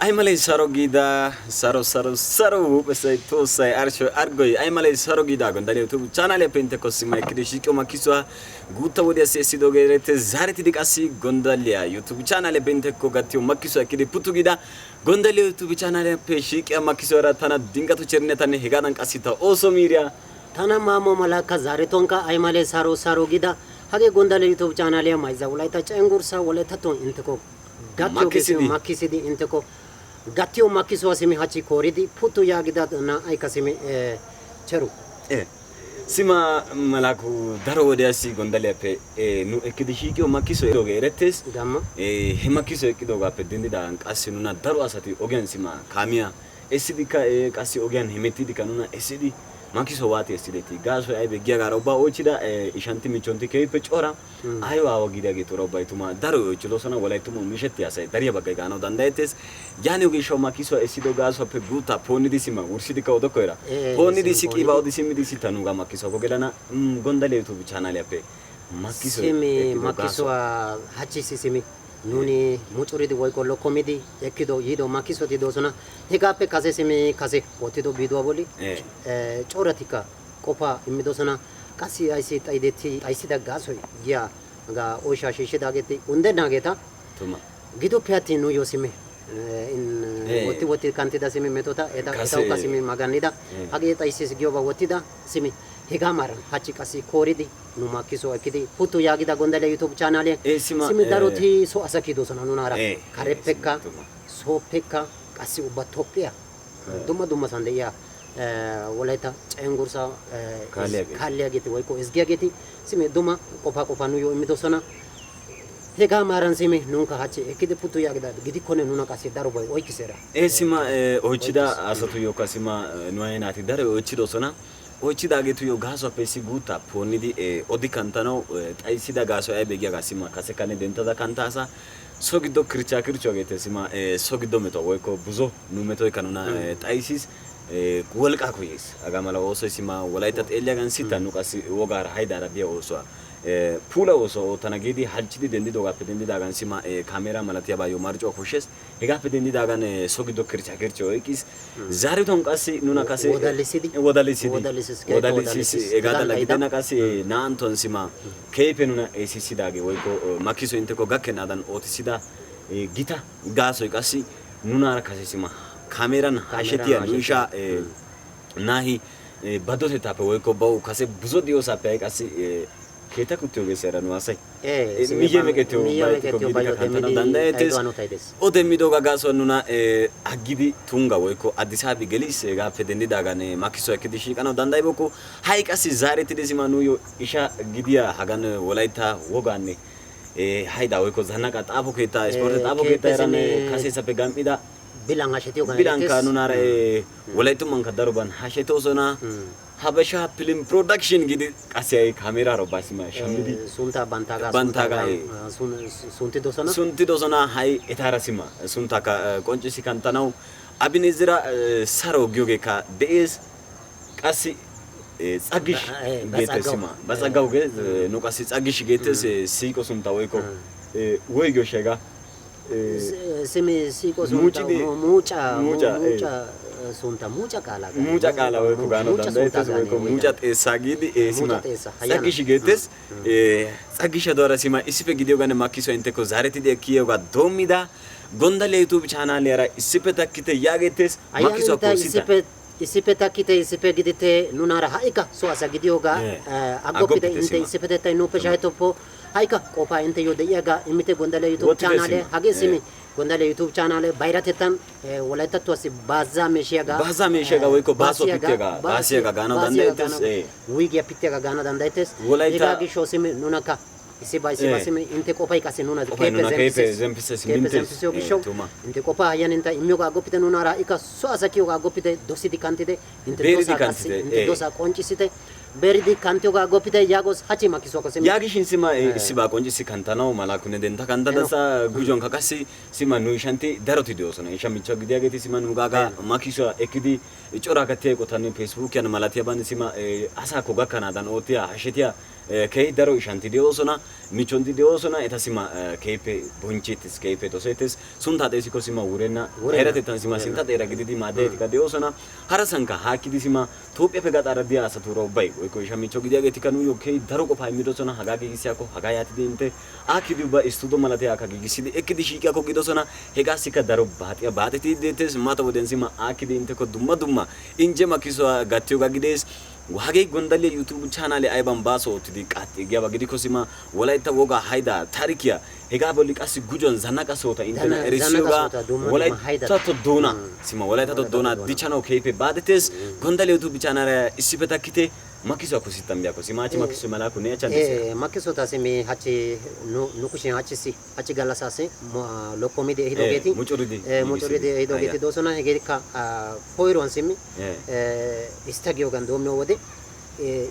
Ay malay saro gida saro besay tosay arsho argoy ay malay saro gida gondali YouTube channel ya pente kosima kidishiko makiswa guta wodi asido gerete zareti dikasi gondalia YouTube channel ya pente ko gatio makiswa kidi putu gida gondali YouTube channel ya pe shiki makiswa ratana dingatu cherne tane hegadan kasita oso miria tana mamo malaka zaretonka ay malay saro gida hage gondali YouTube channel ya maiza walaita chengursa walaita ton inteko gatio makisidi inteko gatio makiso asimi hachi koridi putu yagida na aikasimi cheru sima malaku daro wodiasi gondale pe nu ekidi hikio makiso edoge eretes gamma he makiso ekidoga pe dindida qasi nuna daro asati ogen sima kamia esidika qasi ogen hemetidika nuna esidi makiso wati esideti gaso aybe giyaga roba ochida ishanti michonti keipe chora ayo awa gidage to roba ituma daro ochilosona wala itumo misheti asay dariya bagay gano dandaetes yani ogi sho makiso esido gaso pe guta poni disima ursidika odokoira poni disiki ba odisimi disita nuga makiso ko gedana gondale YouTube channel yape makiso simi makiso hachi sisimi nuni muchuridi woykolo komedi ekido yido makiso ti dosona hegape kase simi kase otido bido boli choratika kopa imidosona kasi aisi taideti aisida gaso ya ga osha shishida geti unde nageta tuma gido piati no yosime in woti kantida simi metota eta kasimi maganida hage taisis gyoba wotida simi hegamar hachi kasi koridi numa kiso akidi putu yagida gondale YouTube channel simi daroti so asaki dosona nunara karepeka so peka kasi ubatopia duma sande ya walaita chengursa kalya geti waiko esgia geti simi duma kopa nuyo imidosona hegamar simi nunka hachi ekide putu yagida gidi kone nuna kasi daro boy oikisera sima ochida asatu yokasima nuayenati dare ochidosona ochida getu yo gaso pesi guta ponidi odikantano taisida gaso aybe giyaga sima kase kane dentada kantasa sogido kircho gete sima sogido meto woyko buzo nu meto kanuna taisis wolqa koyes agamala oso sima walaita elyagan sita nu kasi wogar haidara biya oso pula oso tanagidi halchidi dendido gape dendidagan sima kamera malatiya bayo marjo khoshes hegape dendidagan sogido kircho ekis zare ton kasi nuna kasi wodalisidi egada lagidena kasi na anton sima keipe nuna esisidage woyko makiso inteko gakkenadan otisida gita gaso kasi nuna kasi sima kameran hashetiya nuisha nahi badote tape woyko baw kasi buzo diosa pe kasi keta kutyo gesera no asai miye meketyo bayiko kantana dandaetes odemido gagaso nuna agidi tunga woyko adisabi gelise ga fedendi dagane makiso ekedishi kana dandaiboko hay kasi zareti desima nuyo isha gidiya hagan wolaita wogane hayda woyko zanaka tabo keta sport tabo keta erane kasi sape gamida bilang hashetiyo bilang kanunara wolaitu manka daruban hasheto sona habasha film production gidi kasi kamera ro basima shamidi sunta bantaga sunti dosona hay etarasima sunta ka konchisi kantanau abinizira saro gyoge ka des kasi tsagish getesima basagaw ge no kasi tsagish getes siko sunta woyko woygyo shega semi siko sunta mucha kala we kugano dandaetes we ko mucha tesagidi sima tsagish getes tsagisha dora sima isipe gidio gane makiso inteko zareti de kiyoga domida gondale YouTube channel era isipe takite yagetes makiso akosita isipe takite isipe gidite nunara haika so asa gidioga agopite inte isipe te no pesha topo haika kopa inte yo de yaga imite gondale YouTube channel hage simi gondale YouTube channel bayratetan walaita to asi baza meshiaga woyko baso pitega basiaga gana dandaetes wigia pitega gana dandaetes walaita gi shosimi nunaka isiba simi inte kopa ikase nuna kepe zempise inte kopa yaninta imyoga agopite nunara ika so asaki yoga agopite dositi kantide inte dosa konchisite beridi kantioga agopite yagos hachi makiso ko simi yagishin sima isiba konchisi kantano malakune den takanda dasa gujon kakasi sima nuishanti daroti diosona isha micho gidiageti sima nugaga makiso ekidi chora kate ko tani Facebook yan malatiya ban sima asa ko gakana dan otia hashetiya keehi daro ishanti de'oosona, michchonti de'oosona, eta sima keehippe bonchcheettes, keehippe doseettes. Sunttaa xeesikko sima wurenna, eratettan sima sintta xeera gididi maaddiyageetikka de'oosona. Harasankka haakkidi sima Toophiyaappe gaxaara diya asatuura ubbay woykko isha michcho gidiyaageetikka nuuyyo keehi daro qofaa immidosona. Hagaa giigissiyakko hagaa yaatidi intte aakkidi ubba istuudo malatiyaakka giigissidi ekkidi shiiqiyakko gidosona. Hegaassikka daro baaxetiiddi deettees. Mata wodiyan sima aakkidi intteko dumma dumma injje makkisuwa gattiyoogaa gidees. Hagee Gonddalliya YouTube chaanaale ayban baaso oottidi qaxxi giyaaba gidikko sima Wolaytta wogaa haydaa taarikiya hegaa bolli qassi gujuwan zannaqa sohota inttena erissiyoogaa Wolayttatto doonaa sima Wolayttatto doonaa dichchanawu keehippe baaxettees. Gonddalliya YouTube chaanaaliya issippe takkite makkisuwakko sittan biyakko simaachi makkisoy malaakko ne achchan dees. Makkisota simi hachi nu kushin hachi gallassaasi lokkomidi ehidogeeti mucuridi ehidogeeti doosona. Hegeetikka koyruwan simi ista giyogan doomno wode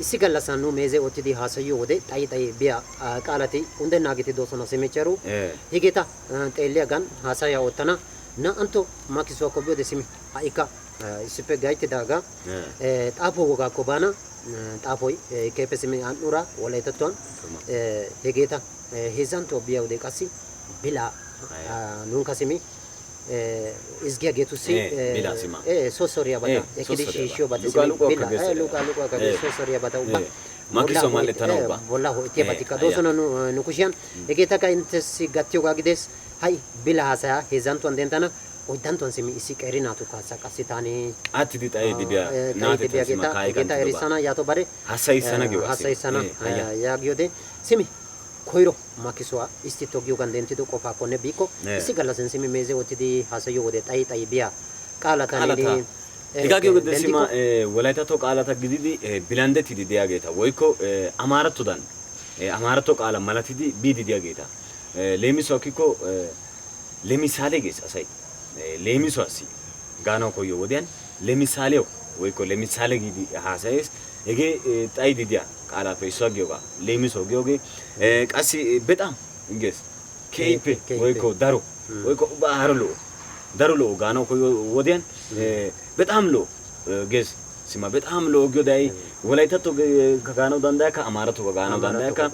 issi gallassan nu meeze oottidi haasayiyo wode xayi biya qaalati undennaageeti doosona simicharu. Hegeeta xeelliyagan haasaya oottana naa'antto makkisuwakko biyode simi ha'ikka issippe gayttidaaga xaafo wogaakko baana. Xaafoy keehippe simi handhuura Wolayttattuwan hegeeta heezzantto biya wode qassi bilaa nuunikka simi izgiyageetussi sossoriyaabata ekkidi shiishshiyobati simi bilaa luqaa sossoriyaabata ubba makkisuwa mal"ettanawu ubba bolla ho'ettiyabatikka doosona nu kushiyan. Hegeetakka inttessi gattiyoogaa gidees. Ha'i bila haasaya heezzanttuwan denttana oyddantuwan simi issi qeeri naatu kaassa qassi taani attidi xayiidi biya naatettan sima hegeeta erissana yaato bare hassayissana giyogaa hassayissana yaagiyode simi koyro makkisuwa istitto giyogan denttido qofaakkonne biikko issi gallassan simi meeze oottidi haasayiyo wode xayi biya qaalatan hegaa giyogede sima Wolayttatto qaalata gididi bilanddettidi de'iyaageeta woykko amaaratto qaala malatidi biidi de'iyaageeta leemisuwa ekkikko leemisaale gees asay. Leemisuwaassi gaanawu koyyo wodiyan leemisaaliyawu woykko leemisaale giidi haasayees. Hegee xayiidi diya qaalaappe issuwa giyoogaa leemisuwa giyoogee qassi bexaam gees keehippe woykko daro woykko ubba haro lo'o daro lo'o gaanawu koyyo wodiyan bexaam lo'o gees. Sima bexaam lo'o giyoday Wolayttatto gaanawu danddayakka amaaratto gaanawu danddayakka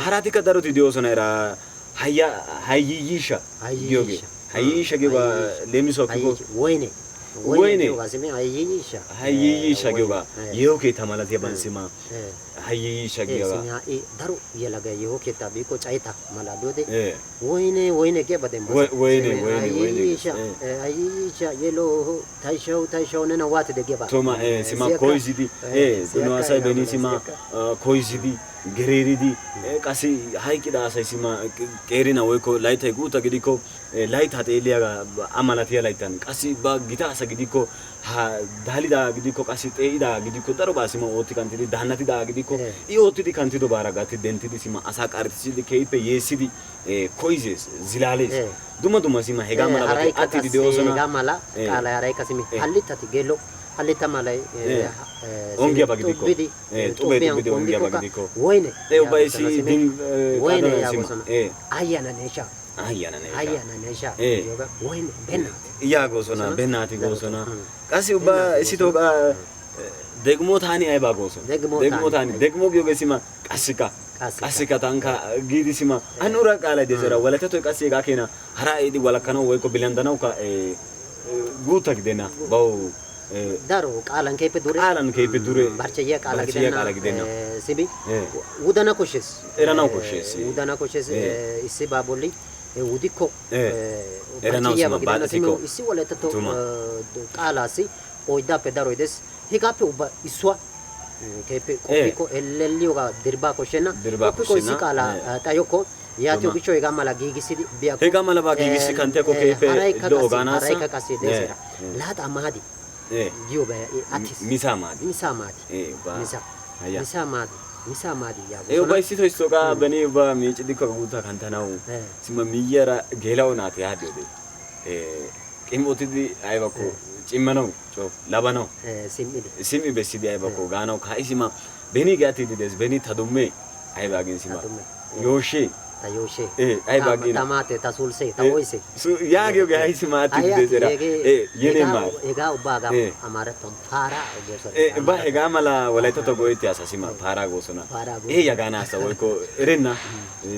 haraatikka daroti de'oosona era hayyiyiisha giyoogee. Hayyiyiisha giyogaa leemisuwa ekkikko woyne hayyiyiisha giyogaa yeeho keettaa malatiyaban sima hayyiyiisha giyogaa daro yelagay yeeho keettaa biikko cayita mala biyode woyne giyaba demba hayyiyiisha yelo tayshawu nena waatide giyaba tuma sima koyisidi nu asay beni sima koyisidi gereeridi qassi hayqqida asay sima qeerina woykko layttay guutta gidikko layttaa xeelliyagaa a malatiya layttan qassi ba gita asa gidikko daalidaa gidikko qassi xee'idaa gidikko darobaa sima ootti kanttidi daannatidaa gidikko I oottidi kanttidobaara gatti denttidi sima asaa qarxissidi keehippe yeessidi koyisees zilaalees. Dumma sima hegaa malabati attidi de'oosona. Hegaa mala qaalay haraykka simi hallittati geello hallitta malay ongiyaba gidikko xubbidi ongiyaba gidikko woyne ubbaysi woyne yaagosona ayyaananeesha woyne bennaati yaagosona bennaati goosona qassi ubba issitooqa degmo taani aybaa goosona degmo taani degmo giyoogee sima qassika tankka giidi sima handhuura qaalay deesera Wolayttattoy qassi hegaa keena hara eedi walakkanawu woykko bilanddanawukka guutta gidenna bawu daro qaalan keehippe dure barchayyaa qaala gidenna simi wudana koshshees wudana koshshees issi baa bolli wudikko barchayyaaba gidenna simi issi Wolayttatto qaalaassi oyddaappe daroy des. Hegaappe ubba issuwa keehippe qoppikko ellelliyoogaa dirbaa koshshenna qoppikko issi qaala xayokko yaatiyo gishshawu hegaa mala giigissidi biyakko hegaa malabaa giigissi kanttiyakko keehippe lo'o gaanaassa haraykka qassi deesera laaxaa maadi giyoobay attis misaa maadi misaa maadi ubba issitoo issitooqa beni ubba miicidikko guutta kanttanawu sima miyyara geela'o naati aadhdhiyode qim'otidi aybakko cimmanawu coo labanawu sim'i bessidi aybakko gaanawu ka'i sima beni gaattiidi des beni ta dummee aybaa gin sima yooshshee tayoshe ay bagina tamate tasulse taoise su yaagyo gaisi maati desera yene ma ega ubaga amaraton fara goso ba ega mala walaita to goiti asasima fara gosona yagana sa woiko erenna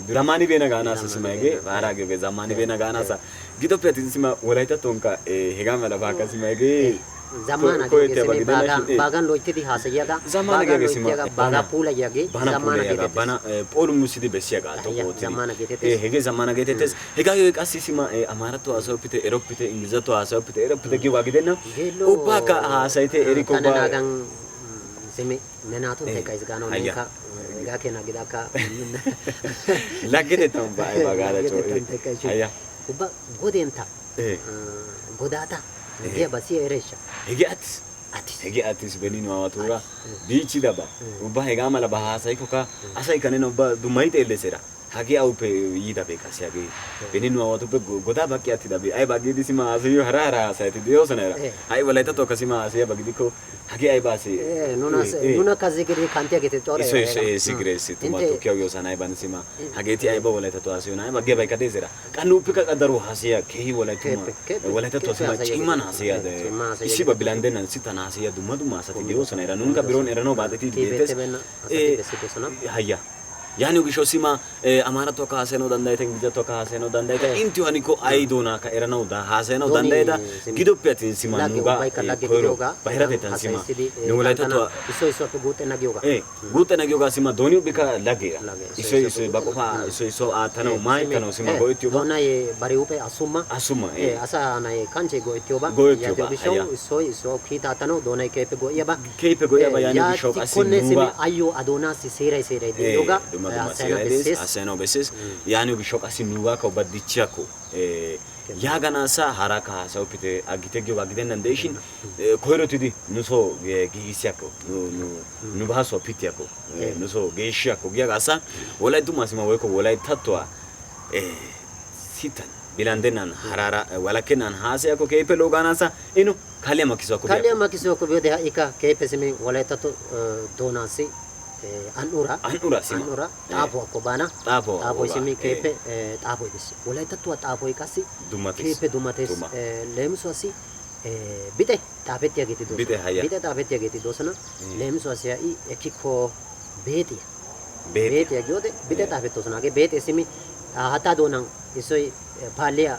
duramani bena gana asasima ege fara ge zamani bena gana sa gidoppe atisima walaita tonka ega mala bakasima ege zamana ge bagan loitidi hasayaga zamana ge sima baga pula yage zamana ge bana polu musidi besiyaga to goti zamana ge tetes hege zamana ge tetes hega ge qasisima amarato asopite eropite ingilizato asopite eropite ge wagidena ubaka hasaite eriko ba nagan semi nenato te kais gano neka ga kena gidaka lagede tamba ay bagara cho aya uba godenta godata dia basi eresha hege atis benino awatura bichi daba uba hega mala bahasa ikoka asai kaneno ba dumaite elesera hage aupe yida be kasiage benino awatupe goda bakki atidabe ay bagi disima asiyo harara asaiti diosana ay walaita to kasima asiya bagi diko hage ay basi nuna kazigiri kantia gete chore iso sigresi tuma to kyo yosana ay bansima hage ti ay ba walaita to asiyo na ay bagi bay kadesera kanu pika kadaru hasiya kehi walaita to sima chimana hasiya de isi babilande nan sitana hasiya duma asati diosana era nunca biron era no badeti detes hayya yani ugisho sima amara to ka haseno dandaite ingiliza to ka haseno dandaite inti haniko aidona ka erano da haseno dandaida gidoppe atin sima nuga koiro bahirate tan sima nulaita to iso to gute na gyoga sima doni ubika lagera iso bakofa iso atana mai kana sima goityo ba dona ye bari upe asuma asa na ye kanche goityo ba ya bisho iso kita tano dona kepe goya ba yani bisho asin nuga ayo adona si sera yoga aseno beses yani ubishok asinuga ko badichako yagana sa haraka sa upite agitegyo agiden ndeshin koirotidi nuso gigisiako nu baso pitiako nuso geishiako gyagasa wolai tumasima weko wolai tatwa sitan bilandenan harara walakenan hasiyako keipe loganasa inu kalema kisoko bede ika keipe simi wolai tatto donasi anura tapo ko bana tapo simi kepe tapo disi walaita tua tapo ikasi kepe dumates lemso asi bite tapetia geti do bite tapetia geti dosana lemso asi ai ekiko betia gyode bite tapeto sana ge bete simi hata donan isoi palia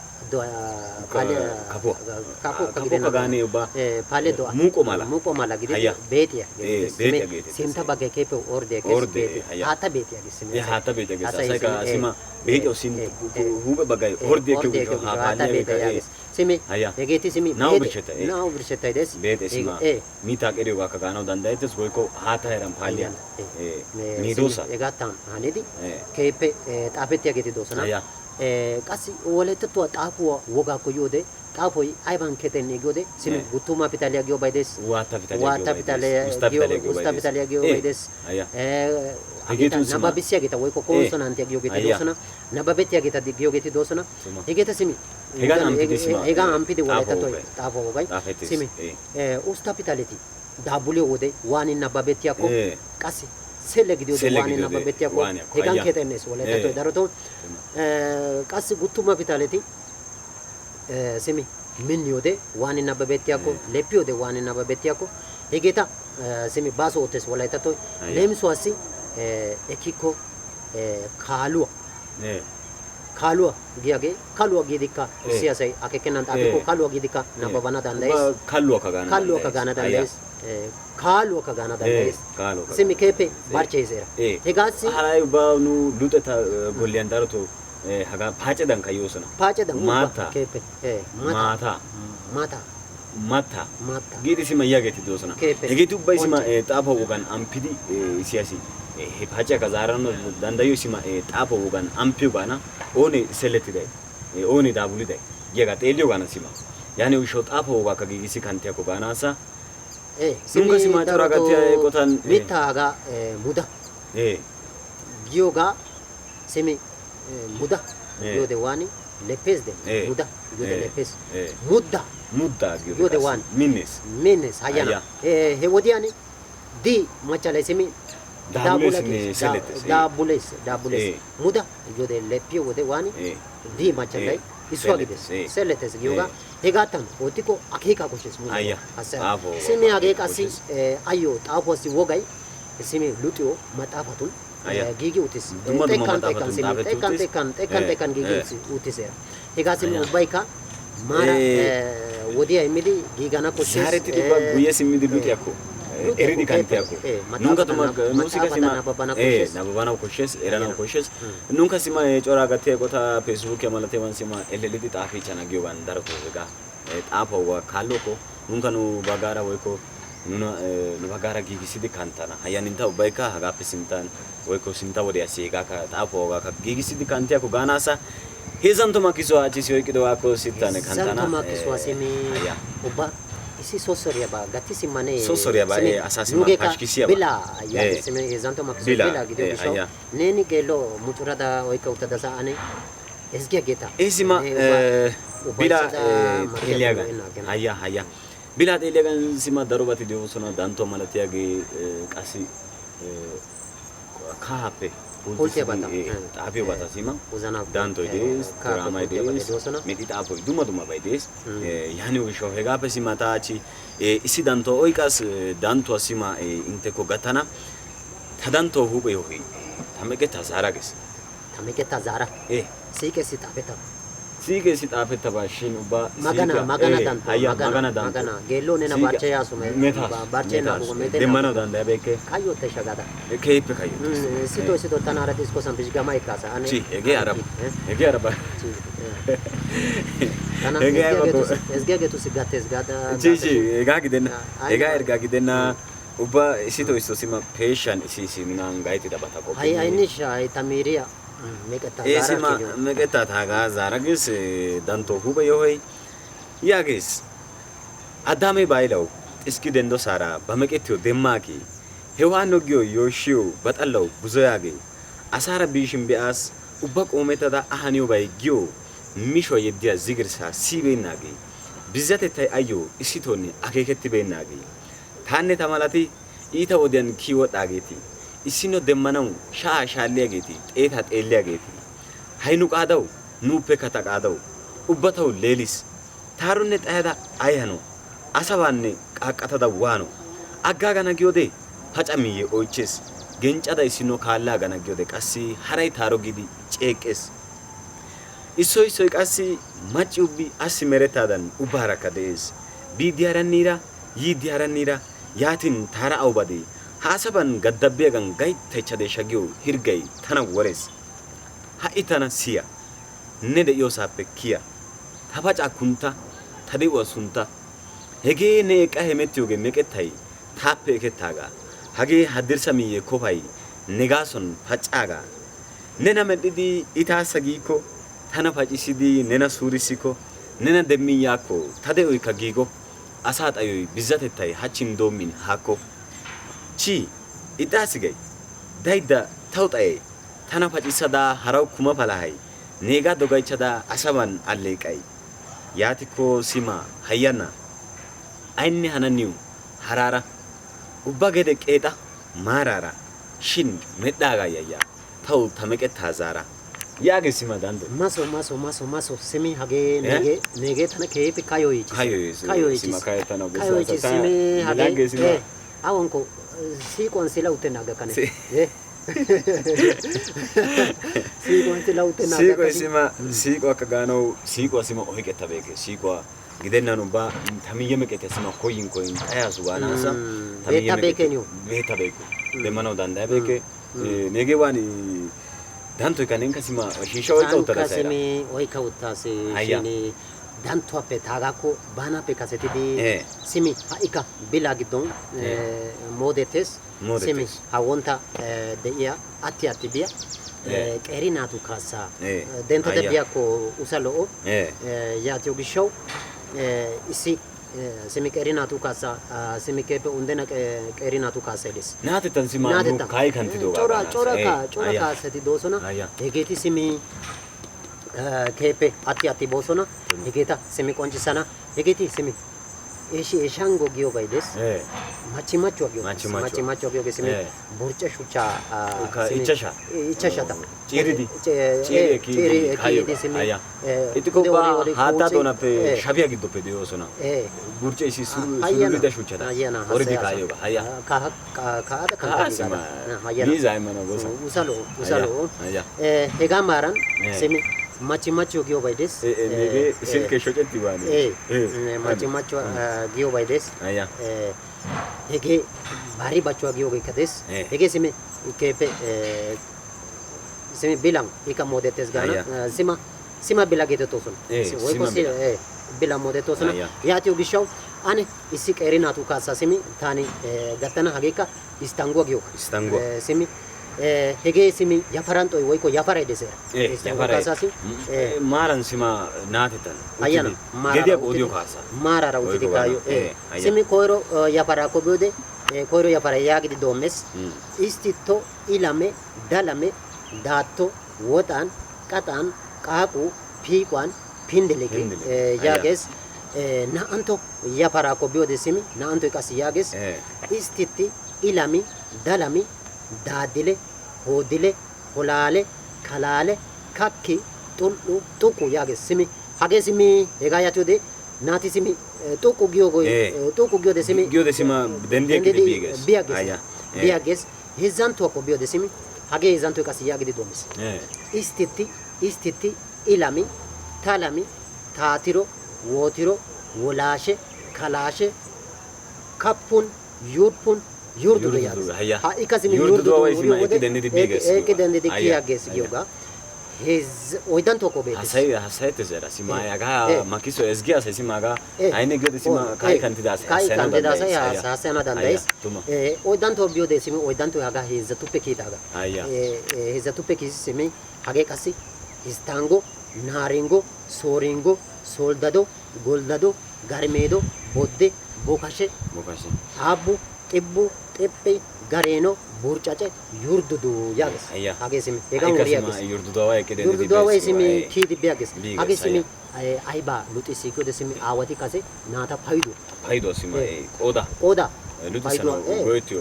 kapo kagani uba pale do muko mala gidi betia simta bage kepe orde hata betia gisimi hata betia gisasa ka sima bejo sin hube bagay orde ke hata betia simi egeti simi na ubrisheta des bete sima mita keriyo ka gano dandaites goiko hata eran palia nidosa egatan hanedi kepe tapetia gidi dosana kasi walaita to tapo woga ko yode tapo aiban keten negode simi gutuma pitalia gyo baides wata pitalia gyo baides nababisia gita woiko consonante gyo gita dosana nababetia gita gyo gita dosana egeta simi ega ampidi walaita to tapo wogai simi usta pitaleti dabule wode wani nababetia ko kasi sele gidio wani nababetia ko egan ketenes walaita to daroto kasi gutuma pitaleti semi minyode wani nababetia ko lepiode wani nababetia ko egeta semi baso otes walaita to lemso asi ekiko kalua kalua gidika siasai akekenan apiko kalua gidika nababana dandais kalua kagana dandais semi kepe barchezera hegasi harai ba nu luteta golyandaro to haga pace dan kayosana mata kepe mata gidi sima yageti dosana hegeti ubba sima tapo ugan ampidi siasi he pace kazarano dandayo sima tapo ugan ampi ugana one seleti dai one dabuli dai yega telio gana sima yani usho tapo uga kagisi kantia ko ganasa nunca sima turagatia kotan mitaga muda gyoga semi muda yode wani lepes de muda yode lepes mudda yode wani minnes hayana he wodiani di machala semi Daabulees seletes. Daabulees muda ijoollee lephii wode waan diimachallee isu agides seletes giyoogaa hegaa tan ootiko akeekaa koshshes muda simi akeekasi ayyo xaafuwassi wogay simi luxiyo maxaafatun giigi utis xekkan giigi utiseera hegaa simi ubbaykka maara wodiya immidi giigana koshshes Saaretti guyye simmidi luxiyakko eridi kanti ako nunka tuma musika sima nababana koshshes erana koshshes nunka sima cora gatte qota Facebook yamalate wan sima elelidi xaafi chana giyogan darko ga xaafawa kalloko nunka nu bagara woyko nuna nu bagara gigisidi kantana hayaninta ubayka hagappe sintan woyko sinta wode asiga ka xaafawa ka gigisidi kanti ako ganasa hezanto makiso achi siyoikido ako sitane kantana zanto makiso asimi uba isi sosoria ba gati simane sosoria ba asasima kashkisia bila ya sime zanto makiso bila gidio bisho neni gelo muturada oika utadasa ane esgia geta esima bila eliaga haya bila eliaga sima darubati dio sona danto malatiage kasi kahape Pulte bata. Tapi bata sima. Danto ides, drama ides, medita apo duma baides. Yani ugisho hega pe sima tachi isi danto oikas danto sima inteko gatana. Tadanto hube yohi. Tameke tazara ges. Tameke tazara. Sike si tapeta. Sike si tapeta ba shin uba. Magana danto. Magana. Gelo nena barche yasume. Barche na bugo mete. Demana danda beke. Kayo te shagada. Keipe kayo. Sito tanara disko sampish gamai kasa. Ci, ege araba. Kana esge getu sigate esgada. Ci, ega gidena. Uba sito isto sima patient isi minan gaiti da batako. Hai nisha itamiria. Meketa thaga zaragis danto hube yohoi yagis adame bailau iski dendo sara bameketio demaki hewano gyo yoshio batallau buzoyage asara bishim beas ubba qometa da ahaniyo bay gyo misho yeddiya zigirsa sibenage bizate tay ayo isitonni akeketti benage tanne tamalati ita wodiyan kiwodageti isino demmanaw shaalliyageti xeeta xeelliyageti haynu qaadaw nuuppe kata qaadaw ubbataw leelis taarunne xayada ayano asabanne qaqqatada waano aggaagana giyode paca miye oychchees genccada isino kaallagana giyode qassi haray taaro gidi ceeqqees issoy qassi macci ubbi assi merettaadan ubbaarakka de'ees biidiyarannira yiidiyarannira yaatin taara aw badee hasaban gaddabiyagan gayttaychade shagiyo hirgay tana worees ha'i tana siya ne de'iyoosappe kiya ta paca kunta ta de'uwa sunta hegee ne eqqa hemettiyooge meqettay taappe ekettaaga hagee haddirssa miyye kofay ne gaason paccaaga nena medhdhidi itaassa giikko tana pacisidi nena suurissikko nena demmin yaakko ta de'oykka giigo asaa xayoy bizzatettay hachchin doommin haakko Ci, itasigay daida tawtae tana pacisada haraw kuma palahay nega dogaychada asaban alleqay yatiko sima hayana aynne hananiu harara ubba gede qeeta marara shin meddaga yaya taw tameqetta zara yage sima dando maso simi hage nege tana keepe kayoyichi sima kayetana kayoyichi simi hage awonko Sikon sila utenaga kane. Sikon sila utenaga. Siko sima siko akagano siko sima ohiketa beke siko gidenna no ba tamiye mekete sima koyin aya suwana sa beta beke de mano danda beke nege wani danto kanen kasima shisho utara sa kasimi oika utase shini danto ape tagako bana pe kasetidi simi haika bila gidon modetes simi hawonta de ia ati bia qerina tu kasa dentro de bia ko usalo ya tiogi show isi simi qerina tu kasa simi kepe undena qerina tu kasa elis nate tan sima no kai kanti do chora ka seti dosona egeti simi kepe ati bosona egeta simi konchisana egeti simi Eshango giyobay des. Machimacho giyo. Machimacho. Machimacho giyo simi burca shucha ichashata. Ciridi. Ciri kayo. Aya. Itiko ba hata donappe shabia giddoppe de'osona. Burca isi surida shuchata. Oridi kayo. Aya. Kaada Asima. Miza imana gosa. Usalo. Hega maran simi Machimacho giyobay des. Nege silke shocetti bani. Machimacho giyobay des. Aya. Hege bari bachwa giyobay kades. Hege simi kepe simi bilang ika modetes gana sima bilagete tosun. Sima bilang modetos na. Yati ugishaw ane isik erinatu kasa simi tani gatana hageka istango giyo. Istango. Simi hege simi yafaranto woiko yafare desera. Yafare. Maran sima natetan. Ayana. Gedia audio kasa. Marara utiti kayo. Simi koiro yafara ko bode koiro yafara yagidi domes. Istito ilame dalame dato wotan katan kaku pikwan pindeleki yages na anto yafara ko bode simi na anto kasi yages istiti ilami dalami dadile hodile holale kalale kakki tullu tuku yage simi hage simi hegayatu de nati simi tuku gyogo tuku gyode simi dendie kidi biages hizanto ko biode simi hage hizanto kasi yage de domis istiti ilami talami tatiro wotiro wolashe kalashe kappun yurpun yurdu yages ha ikasimi yurdu ekidende kiyages yoga hez oidan toko be hasai tezera sima yaga makiso esgia sima ga aine gede sima kai kandidas ya sasena dandais oidan to bio de sima oidan to yaga hez tupe kitaga hez tupe kisimi hage kasi istango naringo soringo soldado goldado garmedo bodde bokashe abu tibbu teppe gareno burcace yurdudu yages hagesimi egan yages yurdudu simi kidi biages hagesimi aiba luti sikyo desimi awati kase nata paido sima oda luti sano goitio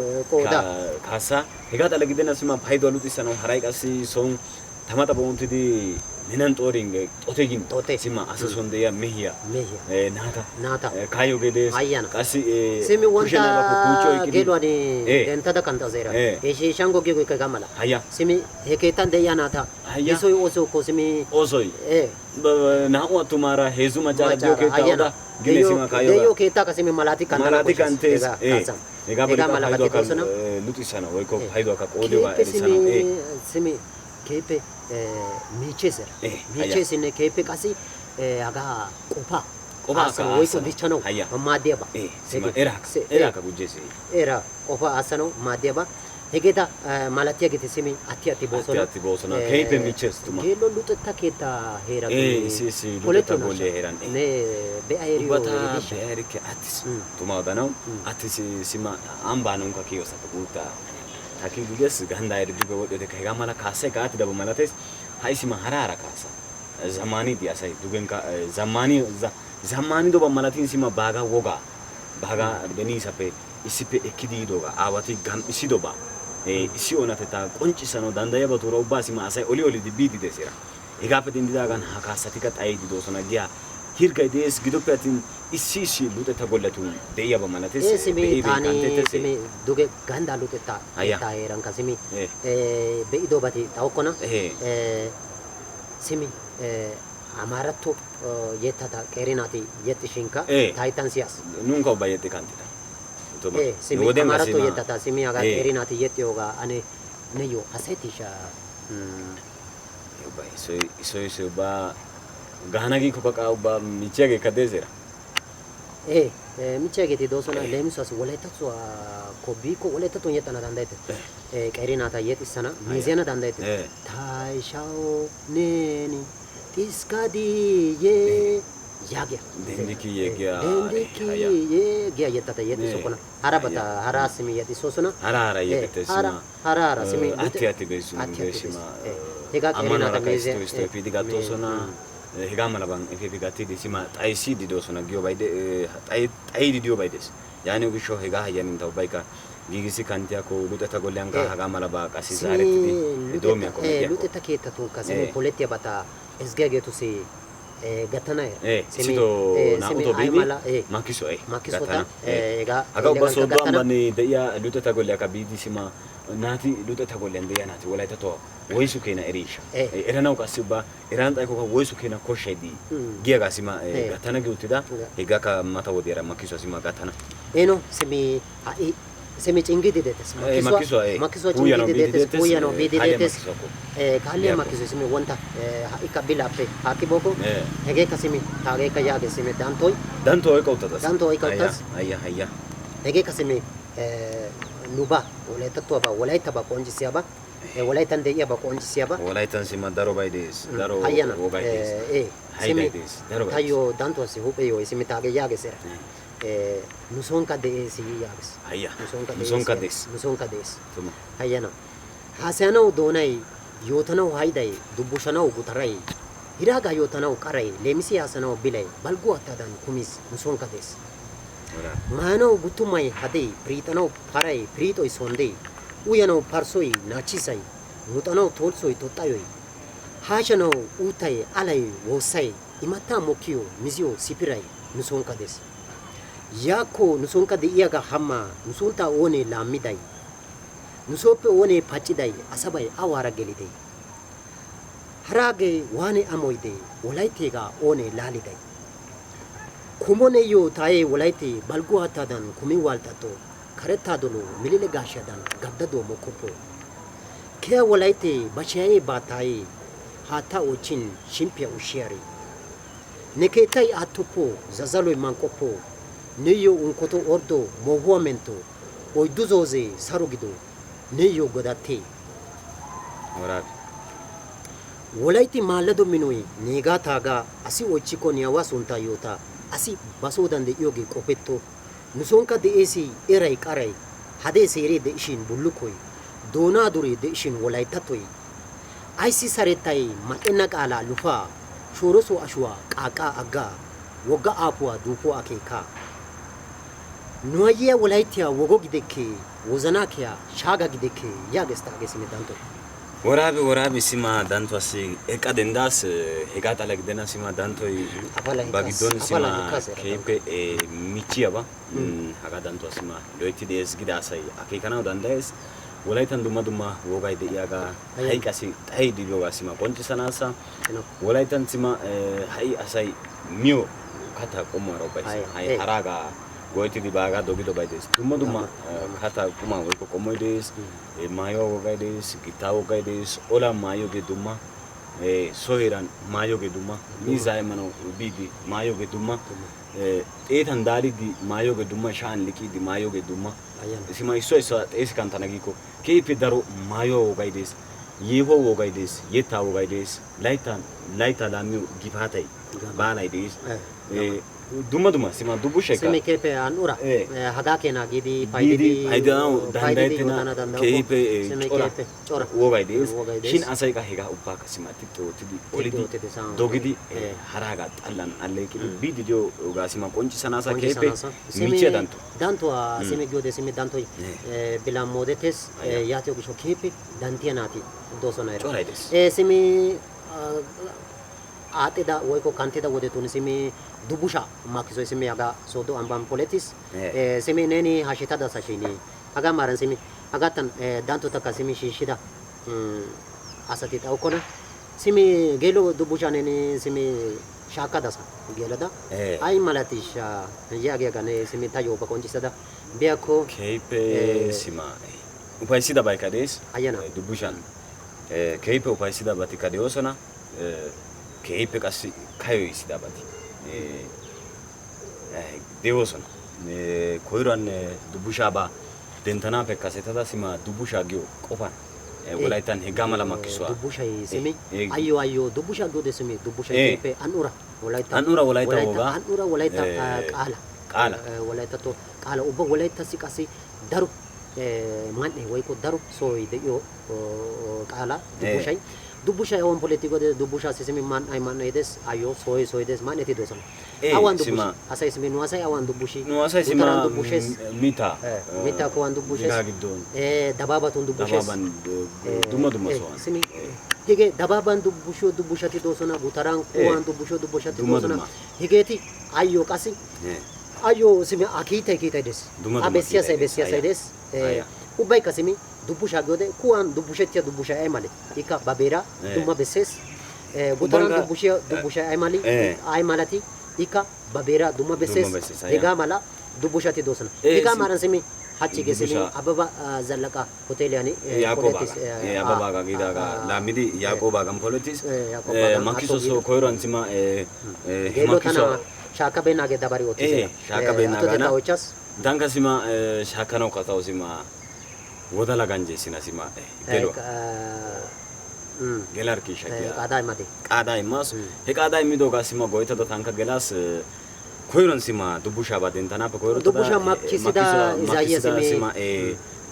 kasa hegata lagidena sima paido luti sano harai kasi son tamata bontidi minan toring otegin sima asasondeya mehia nata kayo gedes kasi simi wanta gelwani dentada kanta zera eshi shango gego kagamala simi heketan de yanata isoi oso ko simi osoi na o tumara hezuma jara joke tauda gine sima kayo deyo keta kasimi malati kante ega mala kan luti sana ወይ ko haido ka audio ba simi kepe miches ne kepe kasi aga qopa asano woiko dichano madeba sima era ka gujesi era qopa asano madeba hegeta malatia gete simi ati bosona kepe miches tuma gelo lutata keta hera si lutata golle heran ne be aereo bata be aerike atis tuma danau atis sima amba non ka kiyosa buta Aki duges ganda air duga wodo de kega mala kase ka ati dabo malates haisi ma harara kasa zamani dia sai dugen ka zamani do ba malatin sima baga woga baga beni sape isipe ekidi doga awati gam isido ba isi onate ta qoncisano dandaya batura ubba sima asai oli di bidi desira egape dindida gan hakasati ka tai di dosona dia hirga des gidope atin isisi luteta gollatu deya ba malates simi tani simi duge ganda luteta ta eran kasimi be ido bati taukona simi amaratto yetata kerinati yetishinka taitan sias nunca ba yette kantita simi amaratto yetata simi aga kerinati yetioga ane neyo asetisha ba so ba gahanagi ko ka ba michege kadezera michege ti dosona lemsos woletatsu kobiko woletatsu yetana dandete kerinata yetisana mizena dandete taishao neni tiskadi ye yagya dendiki ye gya yetata yeti sokona harabata harasimi yeti sosona harara yetete sima harara simi ati besu sima hega kerinata mize sto pidiga tosona hegaa malaban efiifi gattidi sima xayssiiddi doosona giyobay xayidi diyobay dees. Yaaniyo gishshawu hegaa hayyaninta ubbaykka giigissi kanttiyakko luxetta golliyankka hagaa malabaa qassi zaarettidi doomiyakko medhdhiyakko. luxetta keettatunkka simi polettiyabata ezggiyageetussi gattana issitoo naa"utoo biidi makkiso makkisota hagaa ubba sooddo ambban de'iya luxetta golliyakka biidi sima naati luxetta golliyan de'iya naati wolayttattuwa woysu keena eriishsha eranawu qassi ubba erana xaykokka woysu keena koshshaydi giyagaa sima gattana gi uttida hegaakka mata wodiyaara makkisuwa sima gattana. Eno simi ha'i simi cingidi deettes makkisuwa cingidi deettes kuuyanawu biidi deettes kaalliya makkisoy simi wonta ha'ikka bilaappe haakki bookko hegeekka simi taageekka yaage simi danttoy oyqqa uttadas dantto oyqqa uttas hayya hegeekka simi nubaa wolayttattuwabaa wolayttabaa qonccissiyaba wolayttan de'iyaba qonccissiyaba wolayttan sima darobay dees daro hayyana wogay dees hayday dees darobay taayyo danttuwassi huupheeyyo simi taagee yaages era nu soonkka de'ees yaages hayya nu soonkka de'ees hayyana haasayanawu doonay yootanawu hayday dubbushanawu gutaray hiraagaa yootanawu qaray leemisi haasanawu bilay balgguwa attaadan kumis nu soonkka de'ees maanawu guttumay hadee piriixanawu paray piriixoy sondee uyanawu parssoy naachchisay muxanawu tolssoy toxxayoy haashanawu uuttay alay woossay imattaa mokkiyo miziyo sipiray nu soonkka de'ees yaakko nu soonkka de'iyagaa hammaa nu sunttaa oonee laammiday nu sooppe oonee pacciday asabay awaara gelidee haraagee waane amoydee wolaytteegaa oonee laaliday kumoneyyo taayee wolayttee balgguwa haattaadan kumi walxxatto karettaa dono milile gaashiyaadan gabdaduwa mokkoppo keha wolayttee bashiyayee baattaayee haattaa oochchin shimppiya ushshiyaare ne keettay aattoppo zazzaloy manqqoppo neeyyo unkkoto orddo moohuwa mentto oyddu zoozee saro gido neeyyo godattee wolaytti maallado minoy neegaa taagaa asi oychchikko ne aawaa sunttaa yoota asi ba soodan de'iyoogee qopetto nu soonkka de'ees eray qaray hadee seeree de'ishin bullukkoy doonaa duree de'ishin wolayttattoy ayssi sarettay mal"enna qaalaa lufaa shooroso ashuwaa qaaqaa aggaa wogga aafuwaa duufuwaa akeekaa nu ayyiya wolayttiya wogo gidekkee wozanaa kiya shaaga gidekkee yaages taagee simi danttoy woraabe sima danttuwassi eqqa denddaas hegaa xala gidenna sima danttoy ba giddon sima keehippe michchiyaba hagaa danttuwa sima loyttidi ezggida asay akeekanawu danddayees wolayttan dumma dumma wogay de'iyaagaa ha'i qassi xayiidi diyoogaa sima qonccissanaassa wolayttan sima ha'i asay miyo kattaa qommuwaara ubbay ha'i haraagaa go'ettidi baagaa dogidobay dees dumma dumma kattaa qumaa woykko qommoy dees maayuwa wogay dees gittaa wogay dees olaa maayiyoogee dumma so heeran maayiyoogee dumma miizzaa immanawu biidi maayiyoogee dumma xeetan daaliiddi maayiyoogee dumma sha'an liqiiddi maayiyoogee dumma sima issuwa issuwa xeesi kanttana giikko keehippe daro maayuwa wogay dees yeehuwa wogay dees yettaa wogay dees layttaa laammiyo gifaatay baalay dees dumma dumma sima dubbushaykka simi keehippe an'ura hagaa keenaa giidi paydanawu danddayettenna keehippe cora wogay dees shin asay qa hegaa ubbaakka sima titti oottidi olidi dogidi haraagaa xallan alleeqidi biidi diyoogaa sima qonccissanaassa keehippe michchiya dantto danttuwa simi giyode simi danttoy bilan moodettes yaatiyo gishshawu keehippe danttiya naati doosona era coray dees simi aaxxida woykko kanttida wodetun simi dubbushaa makkisoy simi hagaa sooddo ambban polettis simi neeni hashetadasa shin hagaa maaran simi hagaattan danttotakka simi shiishshida asati xawukkona simi geelo dubbushaa neeni simi shaakkadasa geelada ay malatiishsha yaagiyaagaa ne simi tayyoo ba qonccissada biyakko keehippe sima ufayssidabaykka dees hayyana dubbushan keehippe ufayssidabatikka de'oosona keehippe qassi kayoyissidabati de'oosona koyruwan dubbushaabaa denttanaappe kasetada sima dubbushaa giyo qofan wolayttan hegaa mala makkisuwa dubbushay simi ayyo dubbushaa giyode simi dubbushay keehippe an'ura wolaytta wogaa an'ura wolaytta qaala wolayttatto qaala ubba wolayttassi qassi daro man'e woykko daro sohoy de'iyo qaala dubbushay dubbusha on politiko de dubbusha sesimi man ay man edes ayo soy des man eti dosan Eh, awan sima. dubbushi asay simi no asay awan dubbushi Nu asay sima mita. mita ko an dubbushes Gira giddon. dababatun dubbushes Dababan dumma so'an. simi hige dababan dubbushati dosona gutaran ko an dubbushati Dumma dosona dumma. higeti ayo kasi ayo simi akita des Dumma dumma abesia kiita say des Aya. ubay kasimi dubbusha gode kuan dubbushetia dubbusha ay male ika babera dumma beses gutaran Ubanga- dubbusha ay mali Eh. ay malati ika babera dumma beses beses, aya. ega mala dubbushati dosona Eh, ika sim- maran simi hachi gesimi Dubbusha. ababa zallaka hotel yani Yaaqoobaga. Ababaga gidaga lamidi Yaaqoobaga politis. Yaaqoobaga. Makiso so koiran sima gelo tana shaka benage dabari otis shaka benaga na. ochas Danka sima shakano katao sima wodala ganje sina sima gelo. Gelar ki shakia. qaday made Qaada immas. He qaada immidoga sima goitada tanka gelas koiran sima dubbusha baden tanape koiran Dubbusha makkisida izayya sima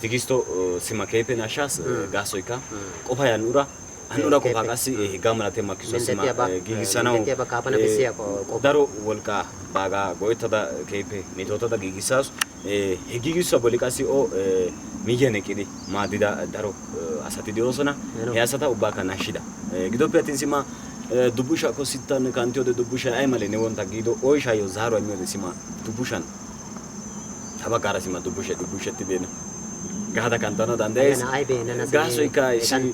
tigisto sima kepe nashas gasoika qofayan ura anura qofa qasi gamalate makkiso sima gigisanaw mentetia ba kapana besia ko daro wolqa baga goitada kepe mitotada gigisas he gigiso boli qasi o miyene qidi madida daro asati deosona he asata ubaka nashida gidoppe atin sima dubbusha ko sittan kantiyo de dubbusha ay male ne wonta gido oysha yo zaro ay mele sima dubbushan tabakara sima dubbusha tibena gada kantano dandes Ayana, ay be, nana sini- gaso ika isi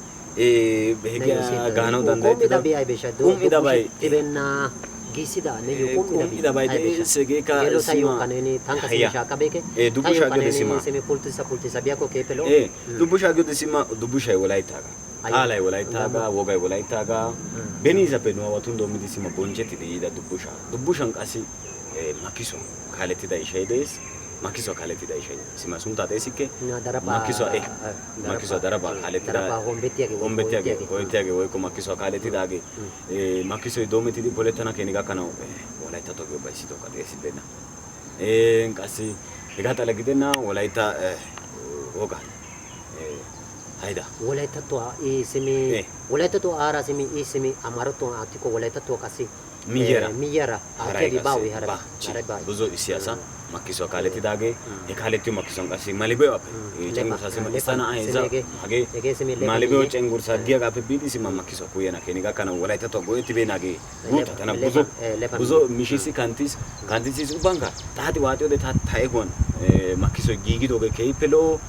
behiga gano dandes Ida bi ay besha do ida bay tibenna gisida ne yo ida bay de sege ka gelo tayo sima kaneni tanka Haya. sima shaka beke dubbusha gede sima semi pultisa biako kepelo dubbusha gede sima dubbusha walaitaga alay walaitaga wogay walaitaga beniza penwa watundo midi sima bonjeti de ida dubbushan qasi makiso kaletida ishaydes makiso kaletida ishay sima sunta desike makiso makiso daraba kaletida hombetiage hoytiage woyko makiso kaletidaage makiso dometidi poletana keniga kana walaita to go baisito ka desibena qasi egata lagidena walaita woga hayda walaita to semi walaita to ara semi semi amarato atiko walaita to kasi miyara akedi bawi haraba buzo isiasa makiso kaleti dage kaleti makiso kasi malibe wape cengur sasima istana aiza hage malibe cengur sadia gape bidi sima makiso kuyena keniga kana walaita to goyeti benage guta tana buzo mishisi kantis ubanga tati watio de taegon makiso gigi doge keipelo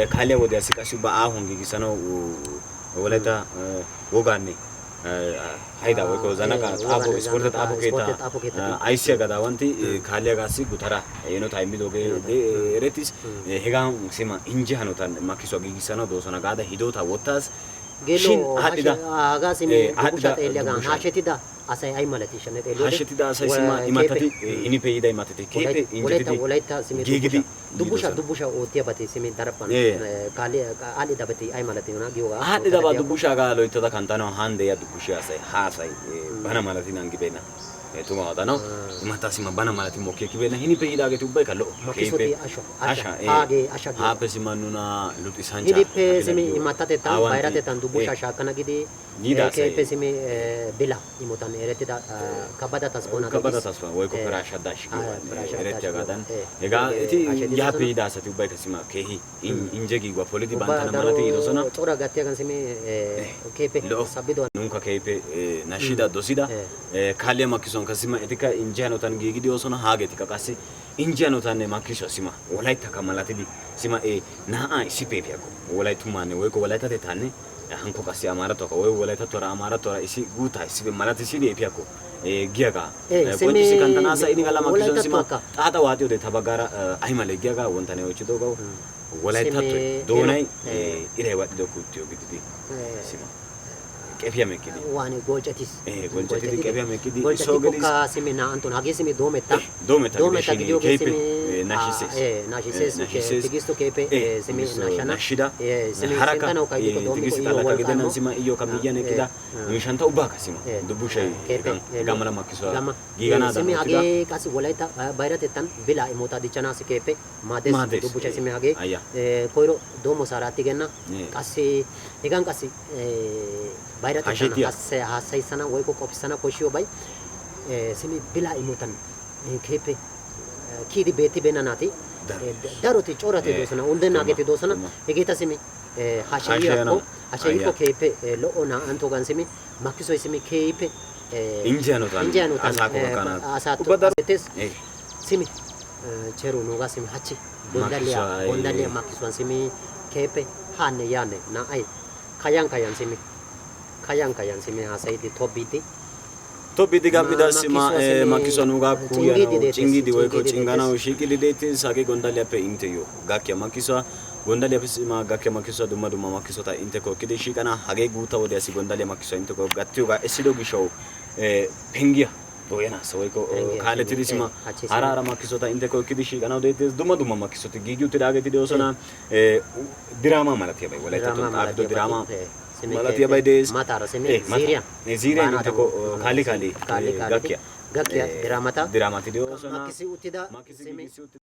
kale wode asikasi ba ahon gigi sano walaita wogane hayda woyko zanaka tapo sportet tapo keta aisia gada wanti khalia gasi gutara eno taimi doge eretis hega sima inje hanotan makiso gigisana dosona gada hidota wotas gelo aga simi dubbusha eliaga hashetida asay ay malati shane elo hashetida asay sima imatati ini peida imatati kepe inje walaita simi gigidi dubbusha otia bati simi darapan kali ali dabati ay malati ona gioga hadi daba dubbusha ga loitada kantano hande ya dubbusha asay hasay bana malati nangi bena tuma wadano imata sima bana malati mokke kibena hini peida ge tubbai kallo makisoti asha age asha hape sima nuna luti sancha hidi pe simi imata tetan bayra tetan dubbusha shakana gidi ke pe simi bila imotan eretida kabada taspona woy ko prasha dash eretya gadan ega iti ya peida asati ubbai kasima kehi injegi gwa politi bantana malati idosona tora gatia kan simi kepe sabido nunka kepe nashida dosida khalia makison kasima etika injano tan gigi osona hage tika kasi injano tan makiso sima walaita kamalati di sima naa isipepe yako walaitu mane woyko walaita te tanne hanko kasi amara to ko walaita tora amara tora isi guta isibe malati sidi epiako giaga ponji sikantana sa ini kala makiso sima ata watio de tabagara ai male giaga wontane ochido go walaita to donai ire wadi do kutio gidi sima kefia mekidi wani golchatis golchati kefia mekidi so gedi ka simi na anton hage simi do meta gidi kepe nashises tigisto kepe simi nashana nashida simi haraka sentana ukai ko domo tigisi ko tala wal kagedena kano sima iyo kamiyane kida mishanta ubaka sima dubu shay gamala makiso gigana da simi age kasi walaita bayrat etan bila imota dichana si kepe mades dubu shay simi age koiro domo sarati genna kasi egan kasi bayrat etan hasai sana wai ko kopisana koshio bay simi bila imutan kepe kidi beti benanati daroti chorati dosana unden ageti dosana egeta simi hashayi ko kepe lo ona antogan simi makiso simi kepe injano tan asako kana asato tes simi cheru nuga simi hachi bondalia makiso simi kepe hanne yane na ai kayan simi hasai di tobiti Topi diga bida sima makiso nuga kuya cingi di weko cingana ushikili deti sage gondalia pe inteyo gakya makiso gondalia pe sima gakya makiso duma makiso ta inte ko kidi shikana hage guta wodi asi gondalia makiso inte ko gattiuga esido gisho pengia doyana so weko kaletidi sima harara makiso ta inte ko kidi shikana deti duma makiso ti gigiuti dageti dosona drama malati bay wala to abdo drama malati bay des matara semi Ziria inte ko kali gakya diramata diramati dosona makisi utida makisi